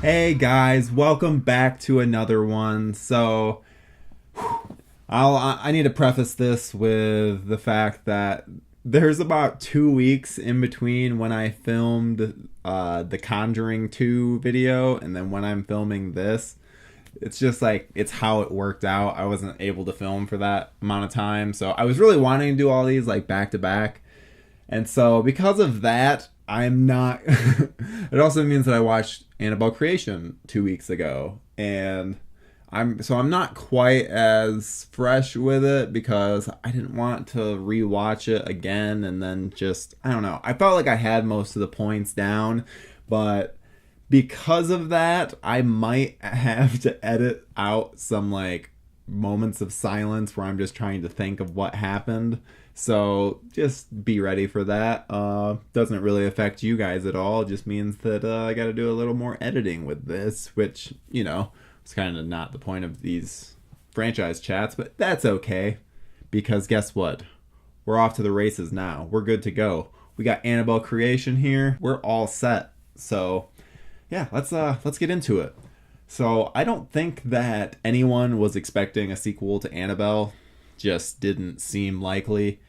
Hey guys, welcome back to another one. So, I need to preface this with the fact that there's about 2 weeks in between when I filmed the Conjuring 2 video and then when I'm filming this. It's just like, it's how it worked out. I wasn't able to film for that amount of time. So I was really wanting to do all these like back to back. And so because of that, I'm not. It also means that I watched Annabelle Creation 2 weeks ago, and I'm not quite as fresh with it because I didn't want to rewatch it again and then just, I don't know. I felt like I had most of the points down, but because of that, I might have to edit out some like moments of silence where I'm just trying to think of what happened. So just be ready for that. Doesn't really affect you guys at all. It just means that I got to do a little more editing with this, which, you know, is kind of not the point of these franchise chats, but that's okay. Because guess what? We're off to the races now. We're good to go. We got Annabelle Creation here. We're all set. So yeah, let's get into it. So I don't think that anyone was expecting a sequel to Annabelle. Just didn't seem likely.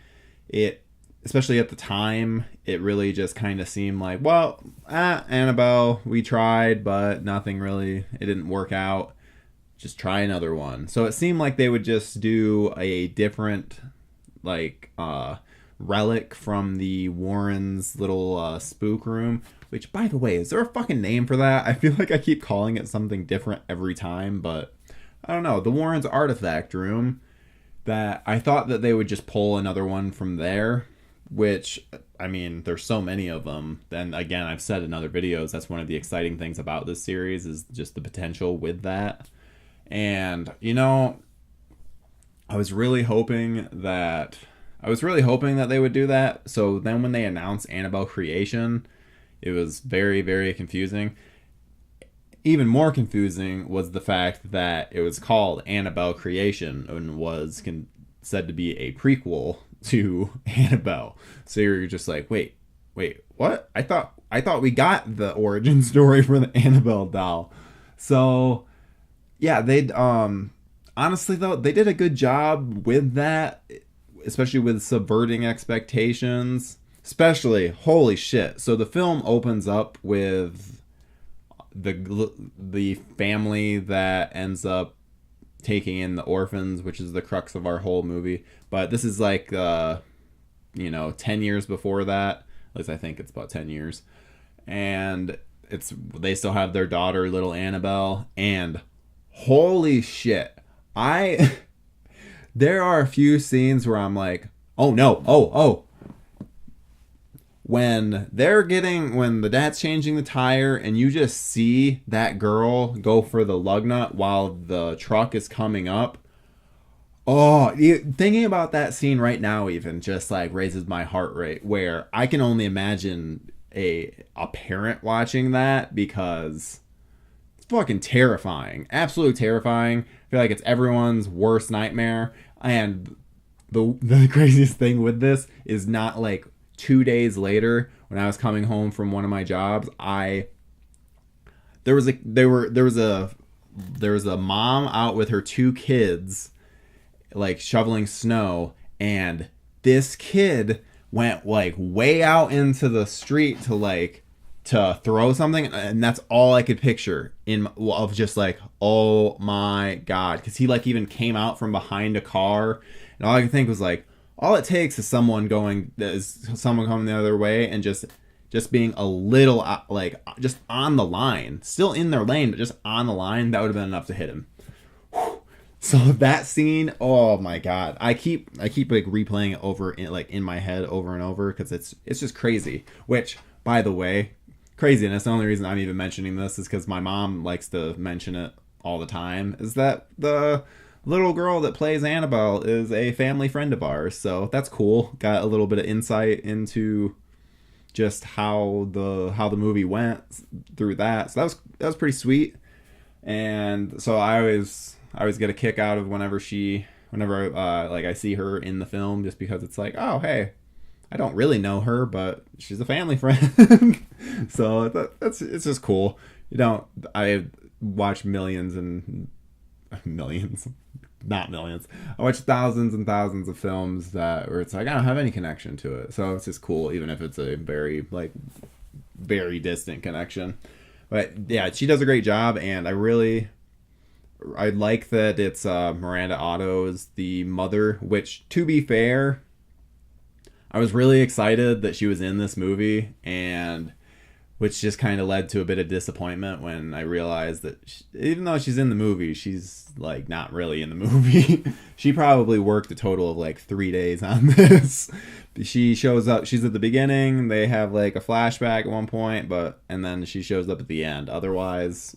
It, especially at the time, it really just kind of seemed like, well, Annabelle, we tried, but nothing really, it didn't work out. Just try another one. So it seemed like they would just do a different, like, relic from the Warrens' little spook room. Which, by the way, is there a fucking name for that? I feel like I keep calling it something different every time, but I don't know. The Warrens' artifact room. That I thought that they would just pull another one from there, which, I mean, there's so many of them. Then again, I've said in other videos, that's one of the exciting things about this series is just the potential with that. And, you know, I was really hoping that they would do that. So then when they announced Annabelle Creation, it was very, very confusing. Even more confusing was the fact that it was called Annabelle Creation and was said to be a prequel to Annabelle. So you're just like, wait, what? I thought we got the origin story for the Annabelle doll. So yeah, they'd honestly though, they did a good job with that, especially with subverting expectations. Especially, holy shit. So the film opens up with the family that ends up taking in the orphans, which is the crux of our whole movie. But this is like 10 years before that. At least I think it's about 10 years. And they still have their daughter, little Annabelle, and holy shit. There are a few scenes where I'm like, oh no, oh. When the dad's changing the tire and you just see that girl go for the lug nut while the truck is coming up. Oh, thinking about that scene right now even just like raises my heart rate, where I can only imagine a parent watching that because it's fucking terrifying. Absolutely terrifying. I feel like it's everyone's worst nightmare. And the craziest thing with this is not like 2 days later, when I was coming home from one of my jobs, there was a mom out with her two kids, like shoveling snow, and this kid went like way out into the street to throw something, and that's all I could picture of just like, oh my god, because he like even came out from behind a car, and all I could think was like, all it takes is someone coming the other way and just being a little like just on the line, still in their lane, but just on the line. That would have been enough to hit him. So that scene, oh my god, I keep like replaying it over in my head over and over because it's just crazy. Which, by the way, craziness. The only reason I'm even mentioning this is because my mom likes to mention it all the time. Is that the little girl that plays Annabelle is a family friend of ours, so that's cool. Got a little bit of insight into just how the movie went through that. So that was pretty sweet. And so I always get a kick out of whenever I see her in the film, just because it's like, oh hey, I don't really know her, but she's a family friend. So it's just cool. You know, I watch millions and millions, not millions. I watch thousands and thousands of films that where it's like I don't have any connection to it, so it's just cool, even if it's a very like very distant connection. But yeah, she does a great job, and I like that it's Miranda Otto is the mother. Which, to be fair, I was really excited that she was in this movie, and which just kind of led to a bit of disappointment when I realized that even though she's in the movie, she's like not really in the movie. She probably worked a total of like 3 days on this. She shows up. She's at the beginning. They have like a flashback at one point, and then she shows up at the end. Otherwise,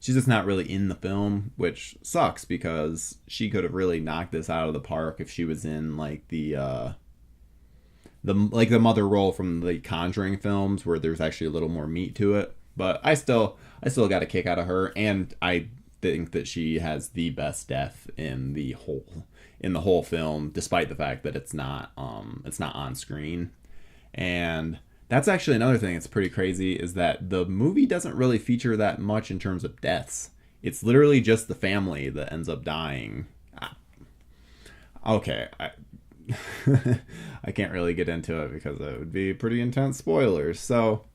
she's just not really in the film, which sucks because she could have really knocked this out of the park if she was in like the mother role from the Conjuring films where there's actually a little more meat to it. But I still got a kick out of her, and I think that she has the best death in the whole film, despite the fact that it's not on screen. And that's actually another thing that's pretty crazy, is that the movie doesn't really feature that much in terms of deaths. It's literally just the family that ends up dying. Okay, I can't really get into it because it would be pretty intense spoilers. So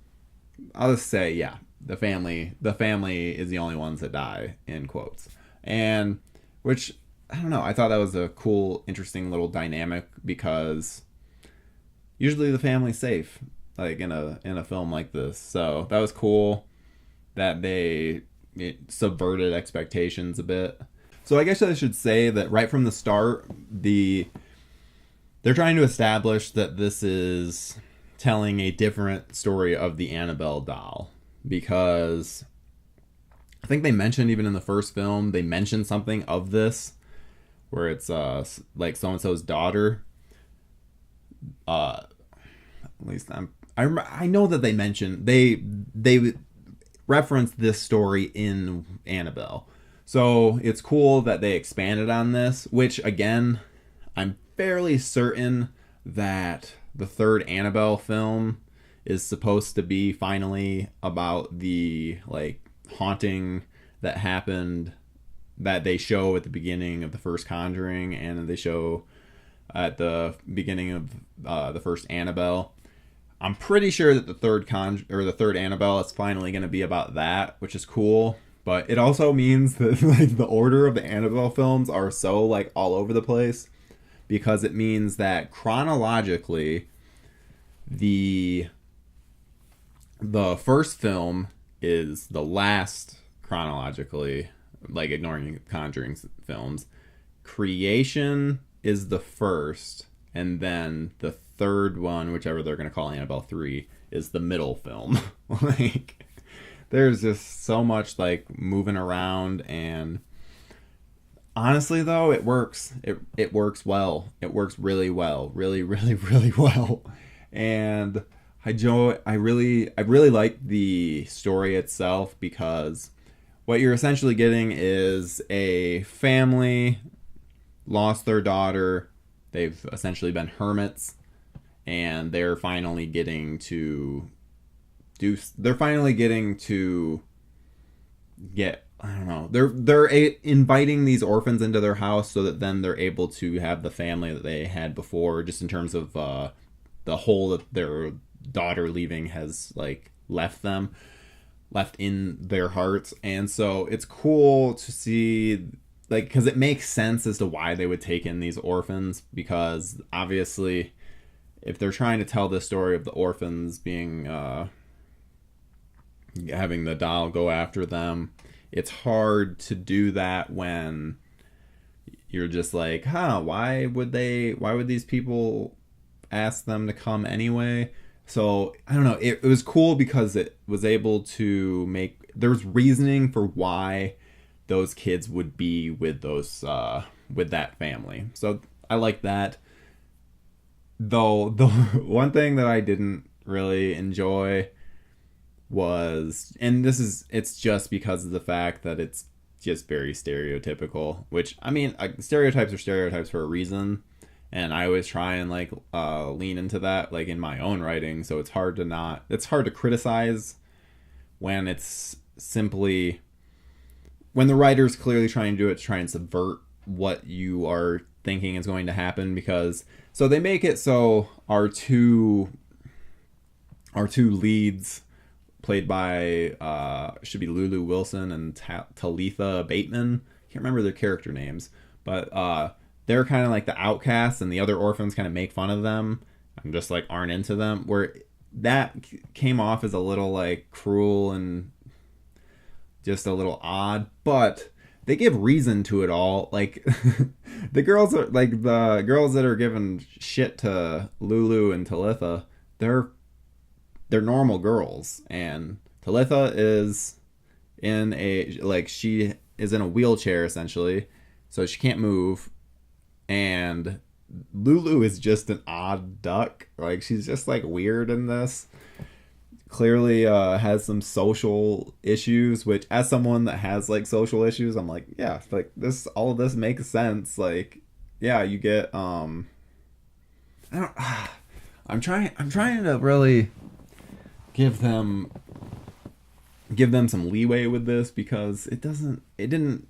I'll just say, yeah, the family is the only ones that die, in quotes. And which, I don't know, I thought that was a cool, interesting little dynamic, because usually the family's safe, like in a film like this. So that was cool that it subverted expectations a bit. So I guess I should say that right from the start, they're trying to establish that this is telling a different story of the Annabelle doll, because I think they mentioned, even in the first film, they mentioned something of this where it's like so and so's daughter. At least I know that they referenced this story in Annabelle. So it's cool that they expanded on this, which again, I'm fairly certain that the third Annabelle film is supposed to be finally about the like haunting that happened, that they show at the beginning of the first Conjuring, and they show at the beginning of the first Annabelle. I'm pretty sure that the third Annabelle is finally going to be about that, which is cool. But it also means that like the order of the Annabelle films are so like all over the place, because it means that chronologically the first film is the last chronologically, like ignoring Conjuring films. Creation is the first, and then the third one, whichever they're going to call Annabelle 3, is the middle film. Like, there's just so much like moving around, and honestly though, it works. It works well. It works really well. Really, really, really well. And I really like the story itself, because what you're essentially getting is a family lost their daughter. They've essentially been hermits, and they're finally getting to get, I don't know, they're inviting these orphans into their house so that then they're able to have the family that they had before, just in terms of the hole that their daughter leaving has like left in their hearts. And so it's cool to see, like, because it makes sense as to why they would take in these orphans, because obviously if they're trying to tell this story of the orphans being having the doll go after them, it's hard to do that when you're just like, why would these people ask them to come anyway? So I don't know, it was cool because it was able to make, there's reasoning for why those kids would be with with that family. So I like that. Though the one thing that I didn't really enjoy was, and it's just because of the fact that it's just very stereotypical, which, I mean, stereotypes are stereotypes for a reason, and I always try and like lean into that like in my own writing, so it's hard to criticize when it's simply when the writer's clearly trying to do it to try and subvert what you are thinking is going to happen. Because so they make it so our two leads, played by should be Lulu Wilson and Talitha Bateman. Can't remember their character names, but they're kind of like the outcasts, and the other orphans kind of make fun of them and just like aren't into them. Where that came off as a little like cruel and just a little odd, but they give reason to it all. Like the girls are like the girls that are giving shit to Lulu and Talitha. They're normal girls, and Talitha is in a like she is in a wheelchair essentially, so she can't move, and Lulu is just an odd duck. Like she's just like weird in this. Clearly has some social issues, which as someone that has like social issues, I'm like, yeah, like this, all of this makes sense. Like, yeah, you get I don't I'm trying to really give them some leeway with this, because it didn't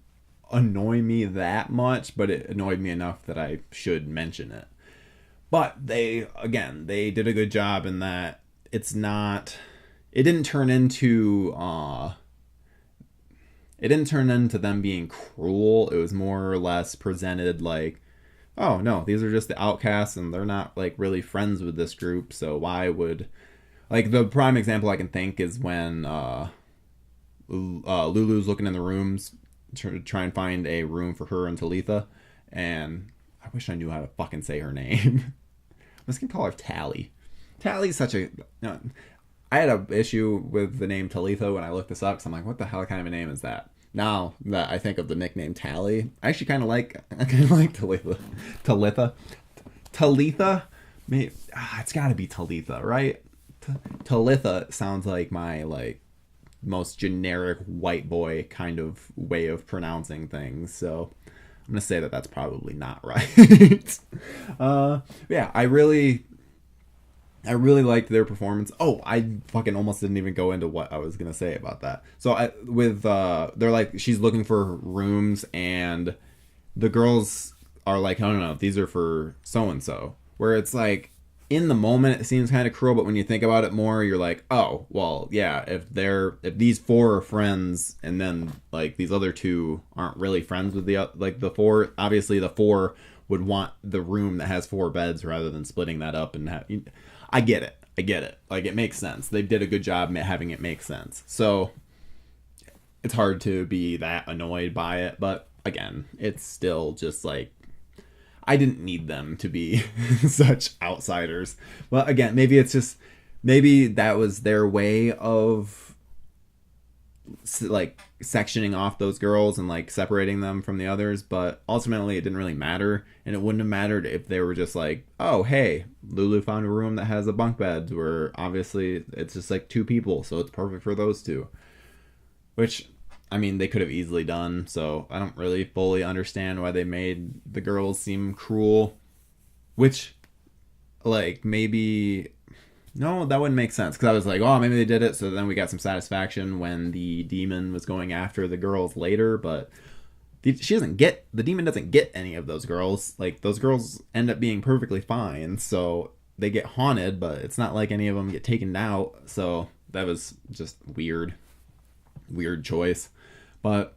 annoy me that much, but it annoyed me enough that I should mention it. But they did a good job in that it didn't turn into them being cruel. It was more or less presented like, oh no, these are just the outcasts and they're not like really friends with this group, so why would, like, the prime example I can think is when Lulu's looking in the rooms to try and find a room for her and Talitha, and I wish I knew how to fucking say her name. I'm just gonna call her Tally. Tally's such a... I had an issue with the name Talitha when I looked this up, because I'm like, what the hell kind of a name is that? Now that I think of the nickname Tally, I actually kind of like Talitha. Talitha? Maybe, it's got to be Talitha, right? Talitha sounds like my like most generic white boy kind of way of pronouncing things, so I'm gonna say that that's probably not right. Yeah, I really liked their performance. Oh, I fucking almost didn't even go into what I was gonna say about that. So they're like, she's looking for rooms, and the girls are like, no, these are for so and so. Where it's like, in the moment it seems kind of cruel, but when you think about it more, you're like, oh, well, yeah, if these four are friends, and then like these other two aren't really friends with the four, obviously the four would want the room that has 4 beds rather than splitting that up and have. I get it. Like, it makes sense. They did a good job having it make sense. So it's hard to be that annoyed by it, but again, it's still just like, I didn't need them to be such outsiders. But again, maybe that was their way of like sectioning off those girls and like separating them from the others, but ultimately it didn't really matter, and it wouldn't have mattered if they were just like, oh hey, Lulu found a room that has a bunk bed where obviously it's just like 2 people, so it's perfect for those 2, which I mean they could have easily done. So I don't really fully understand why they made the girls seem cruel, which like maybe no, that wouldn't make sense, because I was like, oh, maybe they did it so then we got some satisfaction when the demon was going after the girls later, but the demon doesn't get any of those girls. Like, those girls end up being perfectly fine, so they get haunted, but it's not like any of them get taken out, so that was just weird choice. But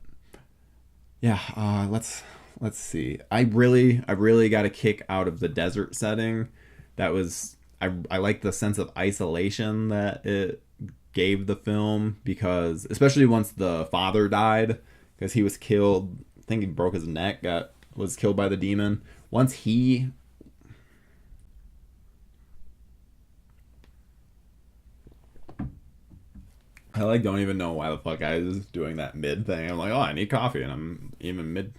yeah, let's see. I really got a kick out of the desert setting. That was... I like the sense of isolation that it gave the film, because especially once the father died, because he was killed, I think he broke his neck, was killed by the demon. Once he... I like don't even know why the fuck I was doing that mid thing. I'm like, oh, I need coffee, and I'm even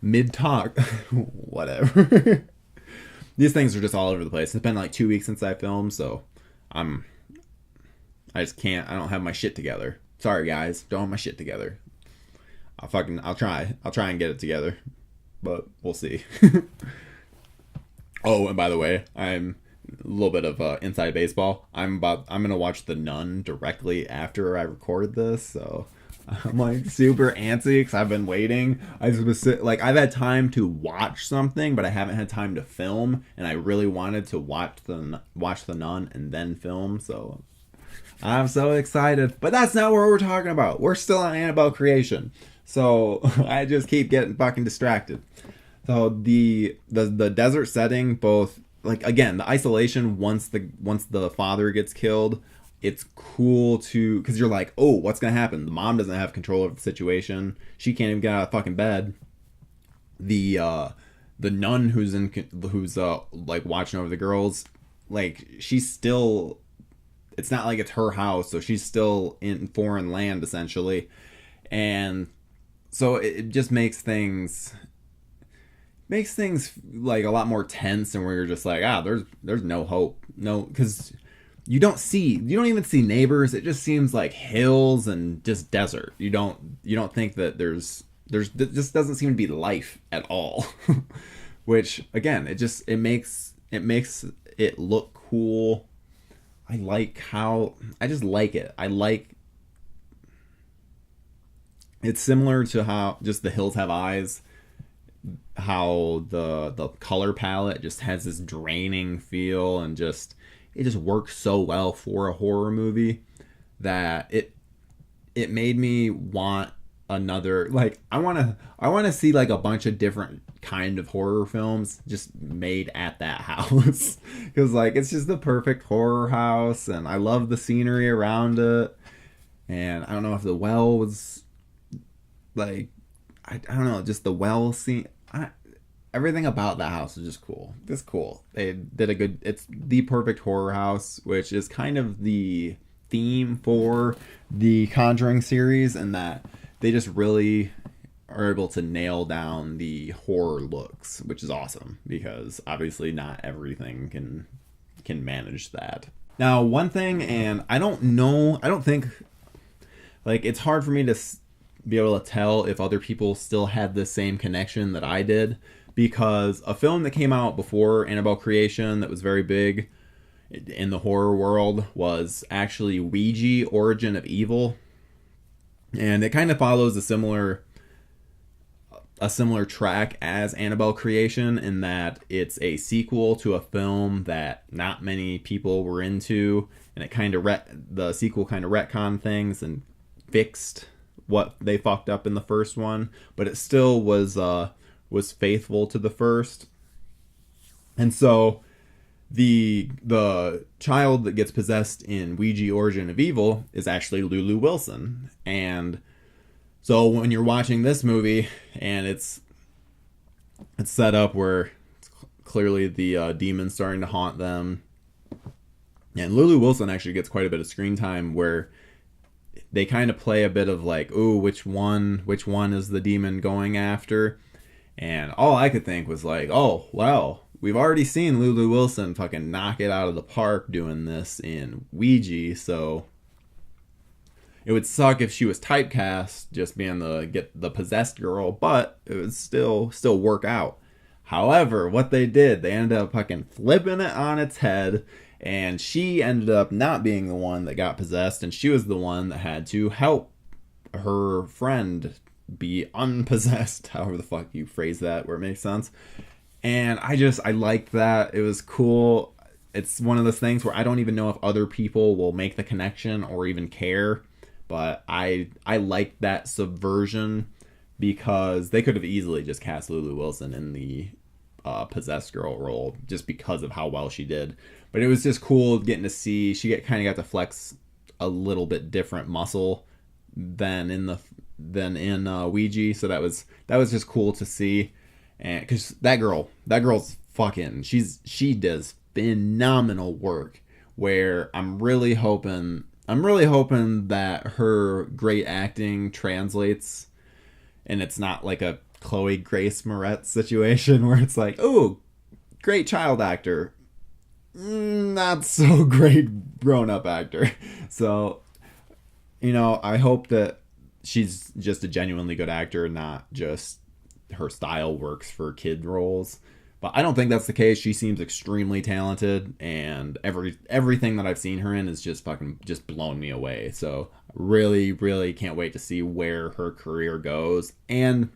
mid talk. Whatever. These things are just all over the place. It's been like 2 weeks since I filmed, so I just can't. I don't have my shit together. Sorry, guys. Don't have my shit together. I'll try and get it together, but we'll see. Oh, and by the way, I'm a little bit of inside baseball. I'm gonna watch The Nun directly after I record this, so I'm like super antsy because I've been waiting. Like I've had time to watch something, but I haven't had time to film, and I really wanted to watch the Nun and then film. So I'm so excited. But that's not what we're talking about. We're still on Annabelle creation. So I just keep getting fucking distracted. So the desert setting, both like again the isolation once the father gets killed, it's cool to because you're like, oh, what's gonna happen? The mom doesn't have control of the situation. She can't even get out of fucking bed. The nun who's like watching over the girls, like she's still. It's not like it's her house, so she's still in foreign land essentially, and so it just makes things like a lot more tense, and where you're just like, there's no hope, no, because you don't even see neighbors. It just seems like hills and just desert. You don't think that there's it just doesn't seem to be life at all, which again it makes it look cool. I just like it. I like it's similar to how just The Hills Have Eyes, how the color palette just has this draining feel, and just it just works so well for a horror movie that it made me want another, like I want to see like a bunch of different kind of horror films just made at that house because like it's just the perfect horror house, and I love the scenery around it. And I don't know if the well was like I don't know, just the well scene. Everything about that house is just cool. Just cool. They did a good. It's the perfect horror house, which is kind of the theme for the Conjuring series, and that they just really are able to nail down the horror looks, which is awesome because obviously not everything can manage that. Now, one thing, and I don't think like it's hard for me to be able to tell if other people still had the same connection that I did, because a film that came out before Annabelle Creation that was very big in the horror world was actually Ouija Origin of Evil, and it kind of follows a similar track as Annabelle Creation in that it's a sequel to a film that not many people were into, and it kind of the sequel kind of retconned things and fixed what they fucked up in the first one, but it still was faithful to the first. And so the child that gets possessed in Ouija Origin of Evil is actually Lulu Wilson. And so when you're watching this movie and it's set up where it's clearly the demon's starting to haunt them, and Lulu Wilson actually gets quite a bit of screen time where they kind of play a bit of like, ooh, which one is the demon going after? And all I could think was like, oh, well, we've already seen Lulu Wilson fucking knock it out of the park doing this in Ouija, so it would suck if she was typecast just being the possessed girl, but it would still work out. However, what they did, they ended up fucking flipping it on its head, and she ended up not being the one that got possessed, and she was the one that had to help her friend be unpossessed, however the fuck you phrase that where it makes sense. And I liked that. It was cool. It's one of those things where I don't even know if other people will make the connection or even care, but I liked that subversion because they could have easily just cast Lulu Wilson in the possessed girl role just because of how well she did. But it was just cool getting to see she kind of got to flex a little bit different muscle than in Ouija, so that was just cool to see. And because that girl's fucking, she does phenomenal work, where I'm really hoping that her great acting translates, and it's not like a Chloe Grace Moretz situation where it's like, oh, great child actor, not so great grown-up actor. So, I hope that she's just a genuinely good actor, not just her style works for kid roles. But I don't think that's the case. She seems extremely talented, and everything that I've seen her in is just fucking just blown me away. So really, really can't wait to see where her career goes. And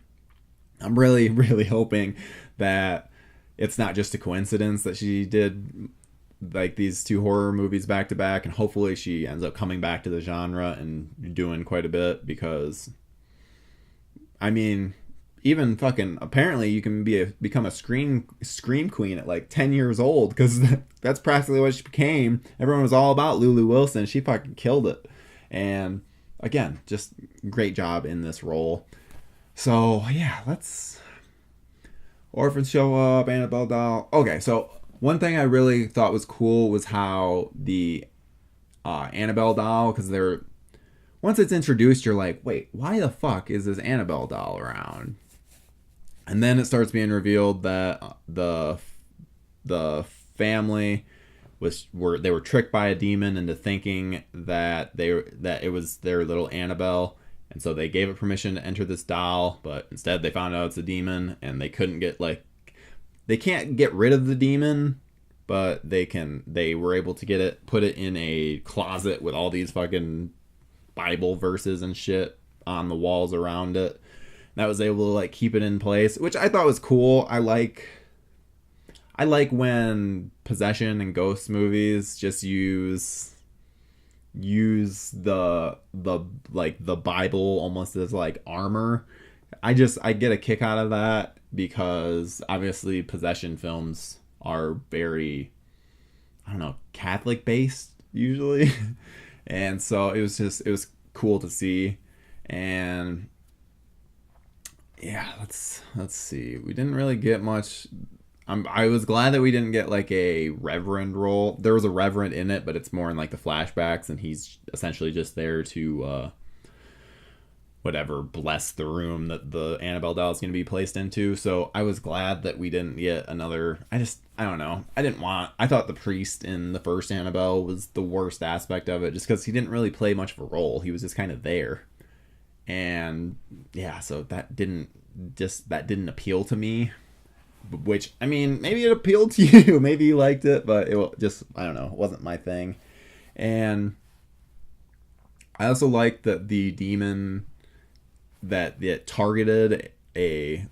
I'm really, really hoping that it's not just a coincidence that she did like these two horror movies back to back, and hopefully she ends up coming back to the genre and doing quite a bit, because I mean, even fucking apparently you can become a scream queen at like 10 years old, because that's practically what she became. Everyone was all about Lulu Wilson. She fucking killed it. And again, just great job in this role. So yeah, let's orphans show up, Annabelle doll. Okay, so one thing I really thought was cool was how the Annabelle doll, because they're once it's introduced, you're like, wait, why the fuck is this Annabelle doll around? And then it starts being revealed that the family they were tricked by a demon into thinking that it was their little Annabelle, and so they gave it permission to enter this doll, but instead they found out it's a demon, and they can't get rid of the demon, but they were able to put it in a closet with all these fucking Bible verses and shit on the walls around it. That was able to like keep it in place, which I thought was cool. I like when possession and ghost movies just use the Bible almost as like armor. I get a kick out of that, because obviously possession films are very, I don't know, Catholic based usually. And so it was cool to see. And yeah, let's see. We didn't really get much. I was glad that we didn't get like a reverend role. There was a reverend in it, but it's more in like the flashbacks, and he's essentially just there to bless the room that the Annabelle doll is going to be placed into. So I was glad that we didn't get another. I don't know. I thought the priest in the first Annabelle was the worst aspect of it, just because he didn't really play much of a role. He was just kind of there. And yeah, so that didn't appeal to me, which, I mean, maybe it appealed to you, maybe you liked it, but it just, I don't know, it wasn't my thing. And I also liked that the demon that it targeted a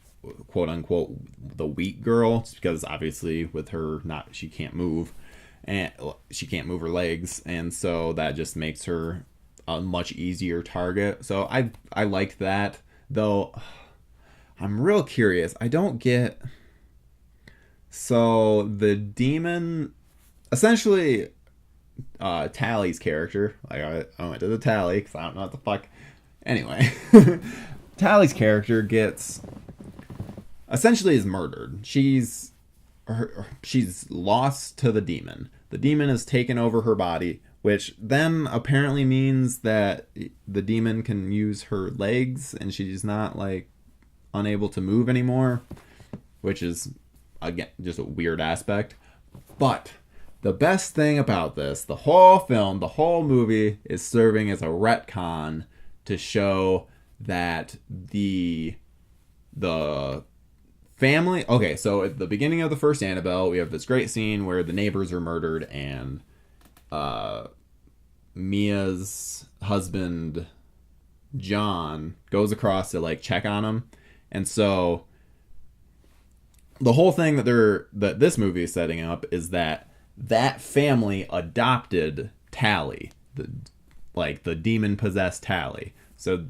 quote unquote the weak girl, just because obviously with her she can't move, and she can't move her legs, and so that just makes her a much easier target. So I liked that, though. I'm real curious. I don't get. So the demon, essentially, Tally's character. Like I went to the Tally because I don't know what the fuck. Anyway, Tally's character essentially is murdered. She's lost to the demon. The demon has taken over her body, which then apparently means that the demon can use her legs, and she's not like unable to move anymore, which is again just a weird aspect. But the best thing about this, the whole film, the whole movie is serving as a retcon to show that the family. Okay, so at the beginning of the first Annabelle, we have this great scene where the neighbors are murdered, and Mia's husband John goes across to like check on him. And so the whole thing that this movie is setting up is that family adopted Tally, the demon possessed Tally. So,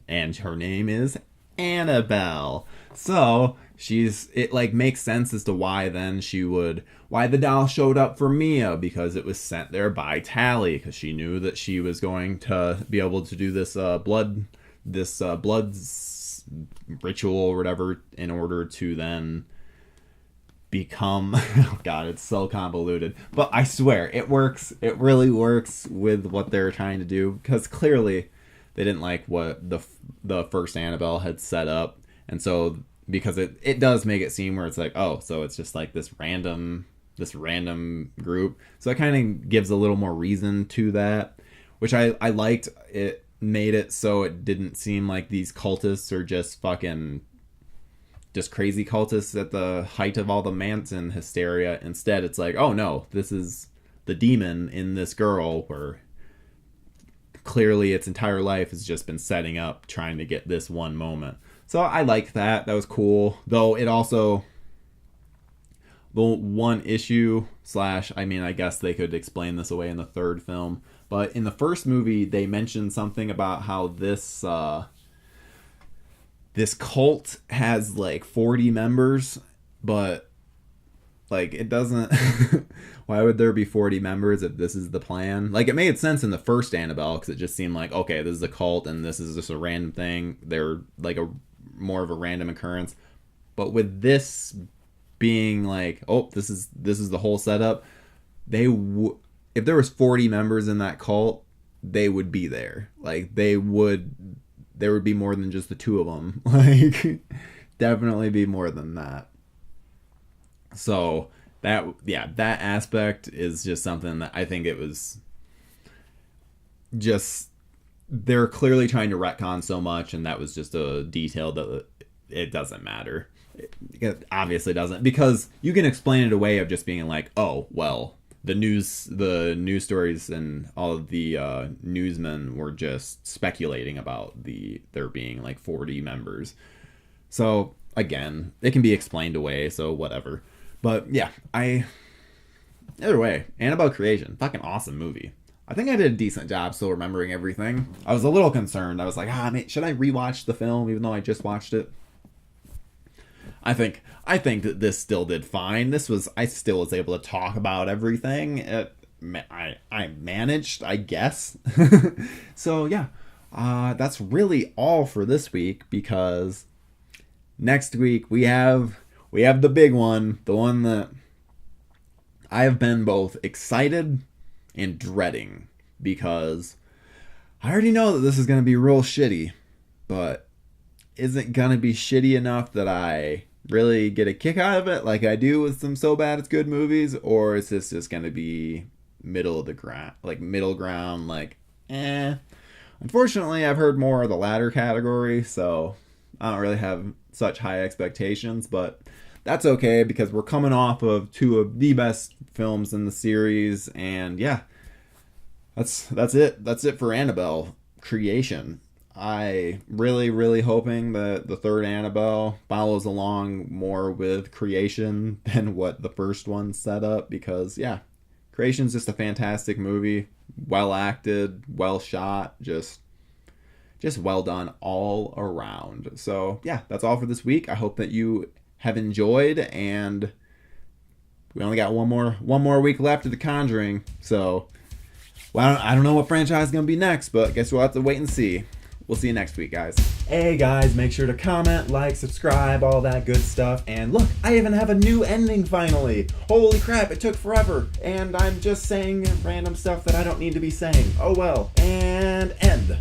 and her name is Annabelle. So it like makes sense as to why the doll showed up for Mia, because it was sent there by Tally, because she knew that she was going to be able to do this blood ritual or whatever in order to then become oh god, it's so convoluted, but I swear it works. It really works with what they're trying to do, because clearly they didn't like what the first Annabelle had set up, and so because it does make it seem where it's like, oh, so it's just like this random group, so it kind of gives a little more reason to that, which I liked. It made it so it didn't seem like these cultists are just fucking just crazy cultists at the height of all the Manson hysteria. Instead, it's like, oh no, this is the demon in this girl, where clearly its entire life has just been setting up trying to get this one moment. So I like that. That was cool. Though it also, the one issue slash, I mean, I guess they could explain this away in the third film, but in the first movie they mentioned something about how this cult has like 40 members, but like it doesn't why would there be 40 members if this is the plan? Like, it made sense in the first Annabelle because it just seemed like, okay, this is a cult and this is just a random thing, they're like a more of a random occurrence. But with this being like, oh, this is the whole setup, if there was 40 members in that cult, they would be there. Like, there would be more than just the two of them. Like, definitely be more than that. So that aspect is just something that I think it was just, they're clearly trying to retcon so much, and that was just a detail that it doesn't matter. It obviously doesn't, because you can explain it away of just being like, oh, well, the news stories and all of the newsmen were just speculating about there being like 40 members. So again, it can be explained away, so whatever. But yeah, either way, Annabelle Creation, fucking awesome movie. I think I did a decent job still remembering everything. I was a little concerned. I was like, should I rewatch the film even though I just watched it? I think that this still did fine. I still was able to talk about everything. I managed, I guess. So yeah, that's really all for this week, because next week we have the big one, the one that I have been both excited and dreading, because I already know that this is going to be real shitty, but is it going to be shitty enough that I really get a kick out of it like I do with some So Bad It's Good movies, or is this just going to be middle ground, like eh? Unfortunately, I've heard more of the latter category, so I don't really have such high expectations, but that's okay, because we're coming off of two of the best films in the series, and yeah, that's it for Annabelle Creation. I really hoping that the third Annabelle follows along more with Creation than what the first one set up, because yeah, Creation's just a fantastic movie, well acted, well shot, just well done all around. So yeah, that's all for this week. I hope that you have enjoyed, and we only got one more week left of The Conjuring, so well, I don't know what franchise is going to be next, but I guess we'll have to wait and see. We'll see you next week, guys. Hey, guys, make sure to comment, like, subscribe, all that good stuff. And look, I even have a new ending finally. Holy crap, it took forever. And I'm just saying random stuff that I don't need to be saying. Oh well. And end.